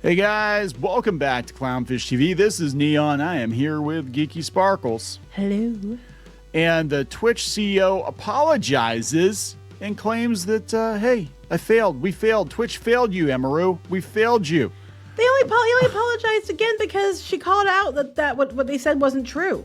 Hey guys, welcome back to Clownfish TV. This is Kneon. I am here with Geeky Sparkles. Hello. And the Twitch CEO apologizes and claims that, hey, I failed. We failed. Twitch failed you, Emiru. We failed you. He only apologized again because she called out that what they said wasn't true.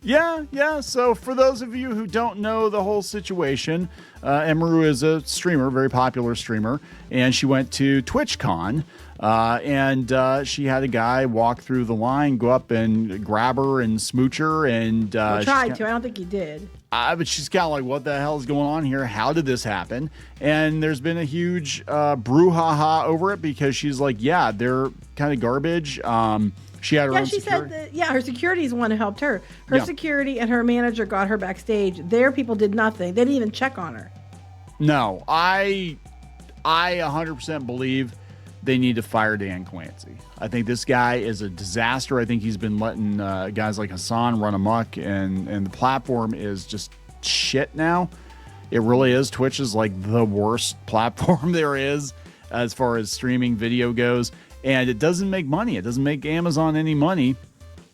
Yeah. So for those of you who don't know the whole situation, Emiru is a streamer, very popular streamer, and she went to TwitchCon, and she had a guy walk through the line, go up and grab her and smooch her, and Tried to. I don't think he did. But she's kind of like, what the hell is going on here? How did this happen? And there's been a huge brouhaha over it because she's like, yeah, they're kind of garbage. She had her own security. Said that, her security is the one who helped her. Her security and her manager got her backstage. Their people did nothing. They didn't even check on her. No, I 100% believe they need to fire Dan Clancy. I think this guy is a disaster. I think he's been letting guys like Hassan run amok, and the platform is just shit now. It really is. Twitch is like the worst platform there is as far as streaming video goes. And it doesn't make money. It doesn't make Amazon any money.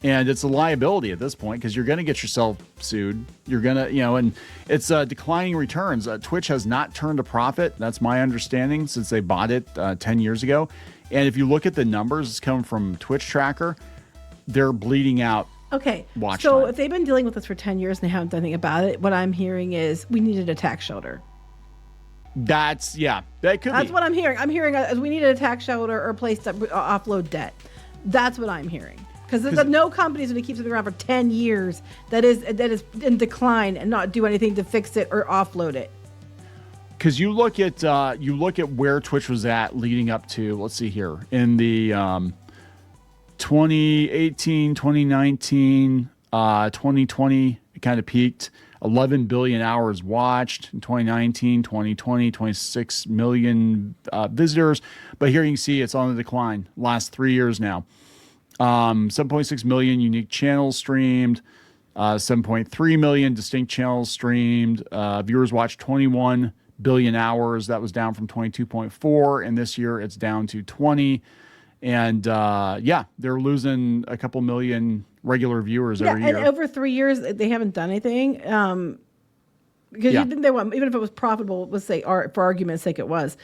And it's a liability at this point because you're going to get yourself sued. You're going to, and it's declining returns. Twitch has not turned a profit. That's my understanding since they bought it 10 years ago. And if you look at the numbers, it's coming from Twitch Tracker. They're bleeding out. Okay. Watch so time. If they've been dealing with this for 10 years and they haven't done anything about it, what I'm hearing is we needed a tax shelter. That could be. That's what I'm hearing. I'm hearing we needed a tax shelter or a place to offload debt. That's what I'm hearing. Because there's no companies going to keep something around for 10 years that is in decline and not do anything to fix it or offload it. Because you look at where Twitch was at leading up to, let's see here, in the 2018, 2019, 2020, it kind of peaked. 11 billion hours watched in 2019, 2020, 26 million visitors. But here you can see it's on the decline last 3 years now. 7.6 million unique channels streamed, 7.3 million distinct channels streamed. Viewers watched 21 billion hours. That was down from 22.4. And this year it's down to 20. And they're losing a couple million regular viewers every year. And over 3 years, they haven't done anything. Because you think they want, even if it was profitable, let's say, for argument's sake, it was,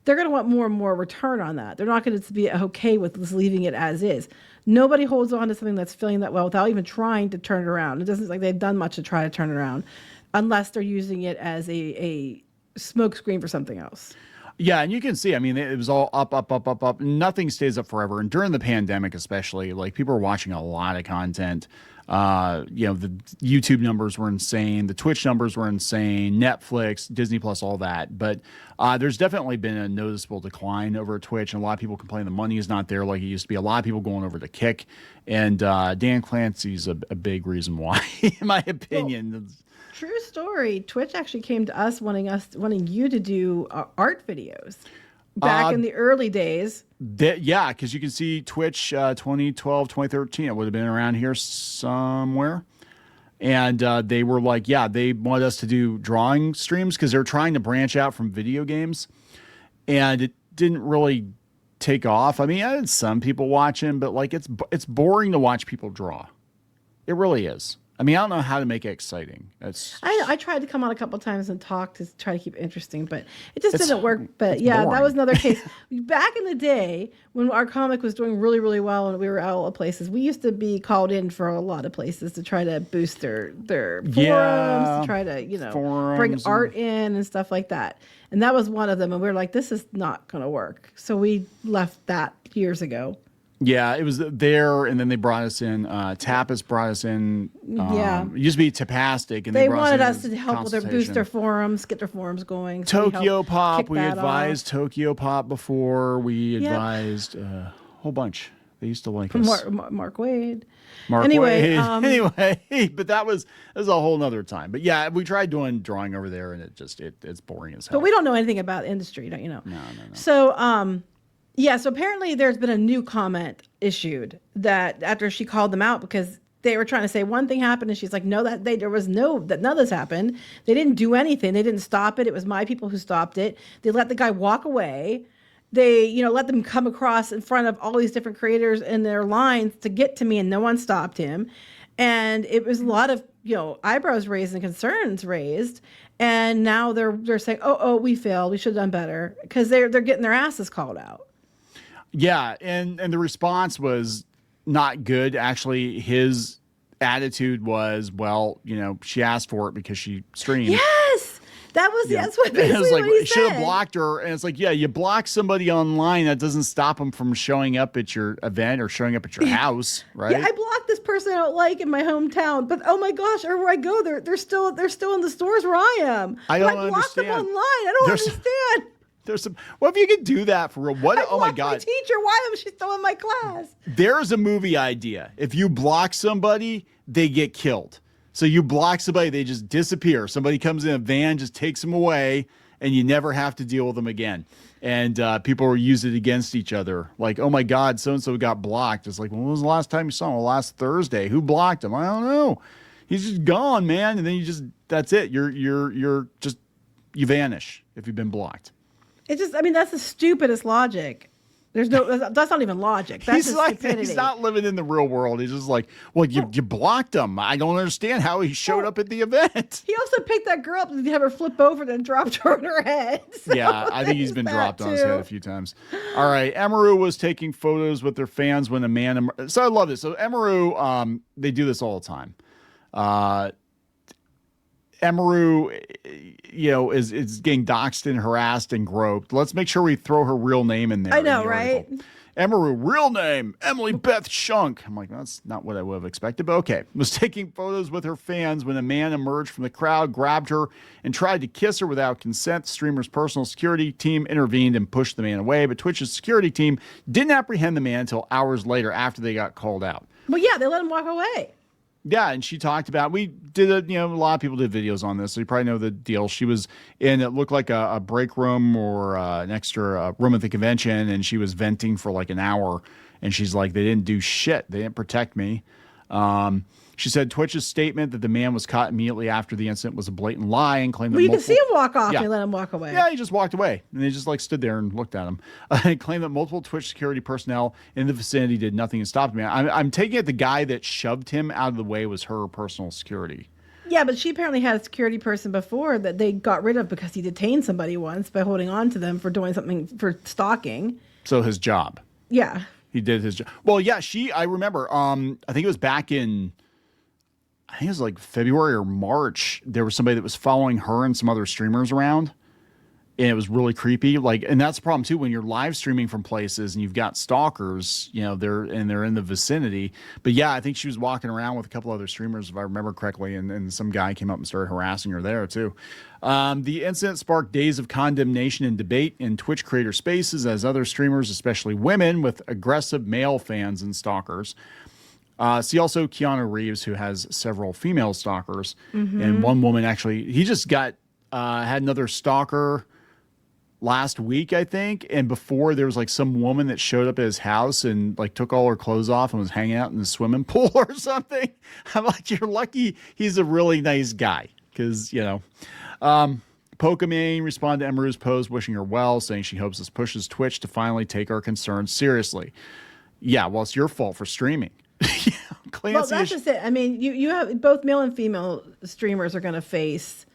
they're going to want more and more return on that. They're not going to be okay with just leaving it as is. Nobody holds on to something that's feeling that well without even trying to turn it around. It doesn't like they've done much to try to turn it around, unless they're using it as a smoke screen for something else. Yeah, and you can see, I mean, it was all up. Nothing stays up forever. And during the pandemic, especially, like people were watching a lot of content. The YouTube numbers were insane. The Twitch numbers were insane. Netflix, Disney Plus, all that. But there's definitely been a noticeable decline over at Twitch. And a lot of people complain the money is not there like it used to be. A lot of people going over to Kick. And Dan Clancy's a big reason why, in my opinion. Well, true story. Twitch actually came to us wanting you to do art videos back in the early days. Because you can see Twitch 2012, 2013. It would have been around here somewhere. And they were like, they want us to do drawing streams because they're trying to branch out from video games. And it didn't really take off. I mean, I had some people watching, but like it's boring to watch people draw. It really is. I mean, I don't know how to make it exciting. I tried to come on a couple of times and talk to try to keep it interesting, but it just didn't work. But yeah, boring. That was another case. Back in the day when our comic was doing really, really well and we were out of places, we used to be called in for a lot of places to try to boost their forums, to try to, bring art in and stuff like that. And that was one of them. And we were like, this is not going to work. So we left that years ago. Yeah, it was there, and then they brought us in. Tapas brought us in. It used to be Tapastic, and they wanted us to help with boost their forums, get their forums going. So Tokyo Pop, we advised Tokyo Pop before. We advised a whole bunch. They used to like us. Mark Wade. Anyway, but that was a whole nother time. But yeah, we tried doing drawing over there, and it's boring as hell. But we don't know anything about the industry, don't you know? No. So so apparently there's been a new comment issued that after she called them out because they were trying to say one thing happened and she's like, no, that none of this happened. They didn't do anything. They didn't stop it. It was my people who stopped it. They let the guy walk away they, let them come across in front of all these different creators in their lines to get to me, and no one stopped him. And it was a lot of, eyebrows raised and concerns raised. And now they're saying, oh, we failed. We should have done better, because they're getting their asses called out. Yeah, and the response was not good. Actually, his attitude was, well, she asked for it because she streamed. Yes. That's what basically what he should said. have blocked her. And it's like, yeah, you block somebody online, that doesn't stop them from showing up at your event or showing up at your house, right? Yeah, I blocked this person I don't like in my hometown, but oh my gosh, everywhere I go, they're still in the stores where I am. I don't understand. Blocked them online. I don't understand. There's some. What if you could do that for real? What? Oh my God! My teacher. Why am she still in my class? There's a movie idea. If you block somebody, they get killed. So you block somebody, they just disappear. Somebody comes in a van, just takes them away, and you never have to deal with them again. And people will use it against each other. Like, oh my God, so-and-so got blocked. It's like, well, when was the last time you saw him? Well, last Thursday. Who blocked him? I don't know. He's just gone, man. And then that's it. You vanish if you've been blocked. It's just, that's the stupidest logic. That's not even logic. That's just stupidity. He's not living in the real world. He's just like, well, you blocked him. I don't understand how he showed up at the event. He also picked that girl up and have her flip over and dropped her on her head. So yeah, I think he's been dropped on his head a few times. All right, Emiru was taking photos with their fans when a man. So I love this. So Emiru, they do this all the time. Emiru, is getting doxxed and harassed and groped. Let's make sure we throw her real name in there. I know, right? Emiru, real name, Emily Beth Shunk. I'm like, that's not what I would have expected, but okay. Was taking photos with her fans when a man emerged from the crowd, grabbed her, and tried to kiss her without consent. The streamer's personal security team intervened and pushed the man away, but Twitch's security team didn't apprehend the man until hours later after they got called out. Well, yeah, they let him walk away. Yeah, and she talked about, we did a lot of people did videos on this, so you probably know the deal. She was in, it looked like a break room or an extra room at the convention, and she was venting for like an hour, and she's like, they didn't do shit. They didn't protect me. She said Twitch's statement that the man was caught immediately after the incident was a blatant lie and claimed that you can see him walk off and let him walk away. Yeah, he just walked away. And they just stood there and looked at him. And claimed that multiple Twitch security personnel in the vicinity did nothing to stop him. I'm taking it the guy that shoved him out of the way was her personal security. Yeah, but she apparently had a security person before that they got rid of because he detained somebody once by holding on to them for doing something, for stalking. So his job. Yeah. He did his job. Well, yeah, I remember, I think it was back in, I think it was like February or March, there was somebody that was following her and some other streamers around, and it was really creepy. And that's the problem too, when you're live streaming from places and you've got stalkers, they're in the vicinity. But yeah, I think she was walking around with a couple other streamers, if I remember correctly, and some guy came up and started harassing her there too. The incident sparked days of condemnation and debate in Twitch creator spaces as other streamers, especially women with aggressive male fans and stalkers. See also Keanu Reeves, who has several female stalkers. Mm-hmm. And one woman actually, he just had another stalker last week, I think. And before, there was some woman that showed up at his house and took all her clothes off and was hanging out in the swimming pool or something. I'm like, you're lucky he's a really nice guy. Because, Pokemon responded to Emiru's post, wishing her well, saying she hopes this pushes Twitch to finally take our concerns seriously. Yeah, well, it's your fault for streaming. Clancy, well, that's just it. You have both male and female streamers are going to face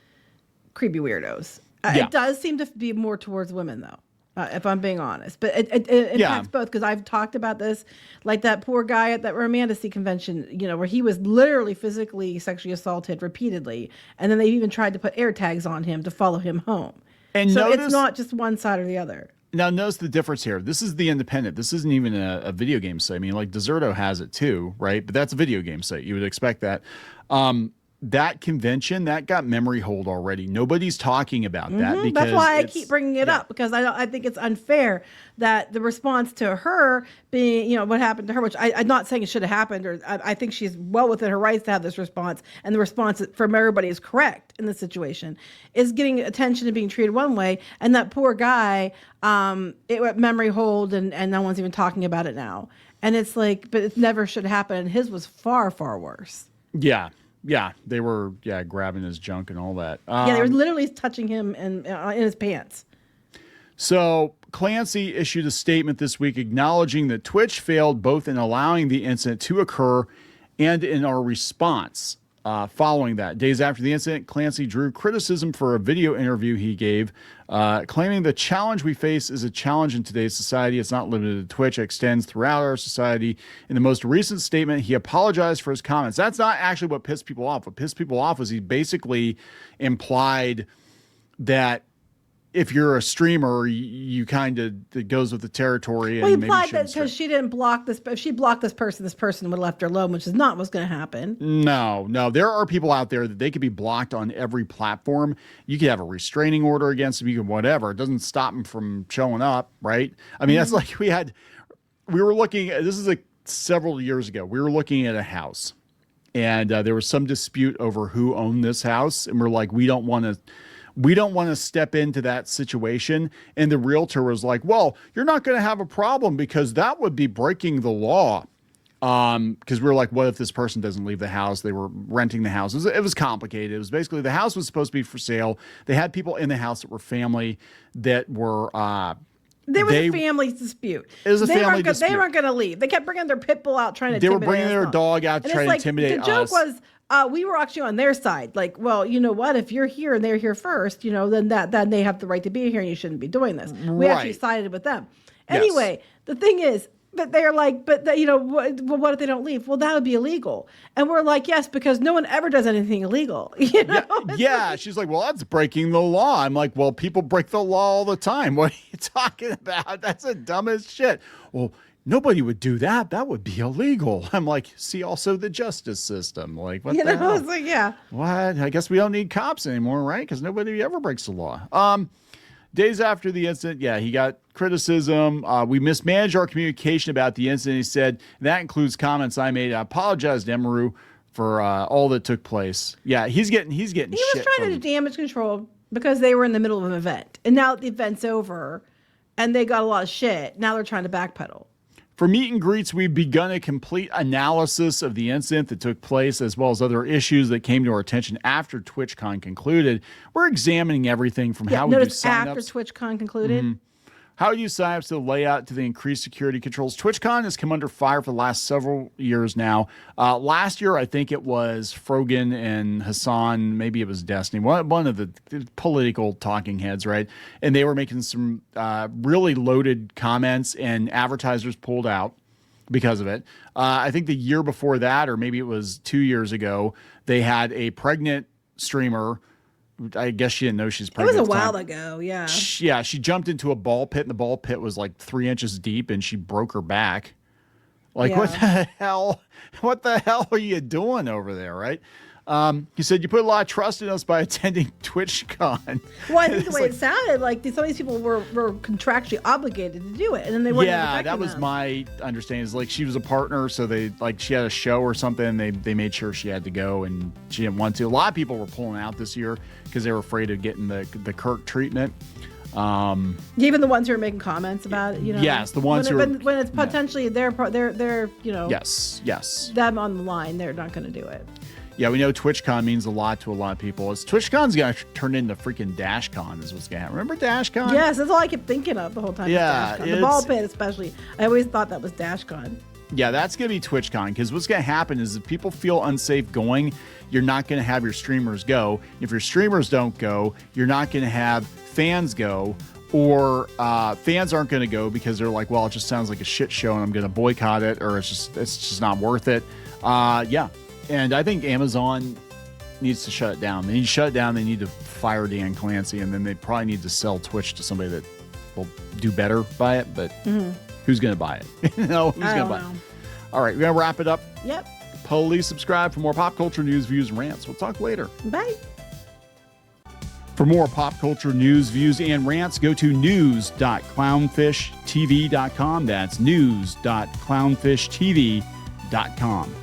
creepy weirdos. It does seem to be more towards women, though, if I'm being honest. But it impacts both, because I've talked about this, like that poor guy at that Romantasy convention, where he was literally physically sexually assaulted repeatedly, and then they even tried to put air tags on him to follow him home. And so it's not just one side or the other. Now, notice the difference here. This is the Independent. This isn't even a video game site. Deserto has it too, right? But that's a video game site. You would expect that. That convention, that got memory hold already. Nobody's talking about that. Because that's why I keep bringing it up, because I think it's unfair that the response to her being, what happened to her, which I'm not saying it should have happened, or I think she's well within her rights to have this response, and the response from everybody is correct in this situation, is getting attention and being treated one way, and that poor guy, it went memory hold, and no one's even talking about it now. And it's like, but it never should happen, and his was far, far worse. Yeah. Yeah, they were grabbing his junk and all that. They were literally touching him in his pants. So Clancy issued a statement this week acknowledging that Twitch failed both in allowing the incident to occur and in our response. Following that, days after the incident, Clancy drew criticism for a video interview he gave, claiming the challenge we face is a challenge in today's society. It's not limited to Twitch. It extends throughout our society. In the most recent statement, he apologized for his comments. That's not actually what pissed people off. What pissed people off was he basically implied that if you're a streamer, you kind of, it goes with the territory. Well, he implied that because she didn't block this, if she blocked this person would have left her alone, which is not what's going to happen. No. There are people out there that they could be blocked on every platform. You could have a restraining order against them, you can whatever. It doesn't stop them from showing up, right? I mean, that's like we were looking, this is like several years ago, we were looking at a house and there was some dispute over who owned this house. And we're like, we don't want to step into that situation. And the realtor was like, well, you're not going to have a problem because that would be breaking the law. Because we were like, what if this person doesn't leave the house? They were renting the house. It was complicated. It was basically the house was supposed to be for sale. They had people in the house that were family that were... There was a family dispute. It was a family dispute. They weren't going to leave. They kept bringing their pit bull out trying to intimidate us. They were bringing their dog out to try to intimidate us. The joke was... we were actually on their side. Like, well, you know what? If you're here and they're here first, then they have the right to be here and you shouldn't be doing this. We actually sided with them. Anyway, The thing is, but they're like, what if they don't leave? Well, that would be illegal. And we're like, yes, because no one ever does anything illegal. Yeah. She's like, well, that's breaking the law. I'm like, well, people break the law all the time. What are you talking about? That's the dumbest shit. Well, nobody would do that. That would be illegal. I'm like, see also the justice system. Like, what the hell? I was like, yeah. What? I guess we don't need cops anymore, right? Because nobody ever breaks the law. Days after the incident, he got criticism. We mismanaged our communication about the incident. He said, that includes comments I made. I apologize to Emiru for all that took place. Yeah, he's getting shit. He was trying to do damage control because they were in the middle of an event. And now the event's over and they got a lot of shit. Now they're trying to backpedal. For meet and greets, we've begun a complete analysis of the incident that took place, as well as other issues that came to our attention after TwitchCon concluded. We're examining everything from how we do signups. After TwitchCon concluded? Mm-hmm. How you sign up to the layout to the increased security controls. TwitchCon has come under fire for the last several years now. Last year, I think it was Frogan and Hassan, maybe it was Destiny, one of the political talking heads, right? And they were making some really loaded comments, and advertisers pulled out because of it. I think the year before that, or maybe it was 2 years ago, they had a pregnant streamer. I guess she didn't know she's pregnant. It was a while ago, yeah. She jumped into a ball pit, and the ball pit was like 3 inches deep, and she broke her back. Like, what the hell? What the hell are you doing over there, right? He said, you put a lot of trust in us by attending TwitchCon. Well, I think the way it sounded, like some of these people were contractually obligated to do it, and then they weren't. Yeah, that was my understanding. Is like she was a partner, so she had a show or something. They made sure she had to go, and she didn't want to. A lot of people were pulling out this year because they were afraid of getting the Kirk treatment. Even the ones who are making comments about it, Yes, the ones when it's potentially their yes, them on the line, they're not going to do it. Yeah, we know TwitchCon means a lot to a lot of people. TwitchCon's going to turn into freaking DashCon is what's going to happen. Remember DashCon? Yes, that's all I kept thinking of the whole time. Yeah. The ball pit especially. I always thought that was DashCon. Yeah, that's going to be TwitchCon, because what's going to happen is if people feel unsafe going, you're not going to have your streamers go. If your streamers don't go, you're not going to have fans go, or fans aren't going to go because they're like, well, it just sounds like a shit show and I'm going to boycott it, or it's just not worth it. Yeah. And I think Amazon needs to shut it down. They need to shut it down. They need to fire Dan Clancy, and then they probably need to sell Twitch to somebody that will do better by it. But who's going to buy it? Who's going to buy it? All right, we're going to wrap it up. Yep. Please subscribe for more pop culture news, views, and rants. We'll talk later. Bye. For more pop culture news, views, and rants, go to news.clownfishtv.com. That's news.clownfishtv.com.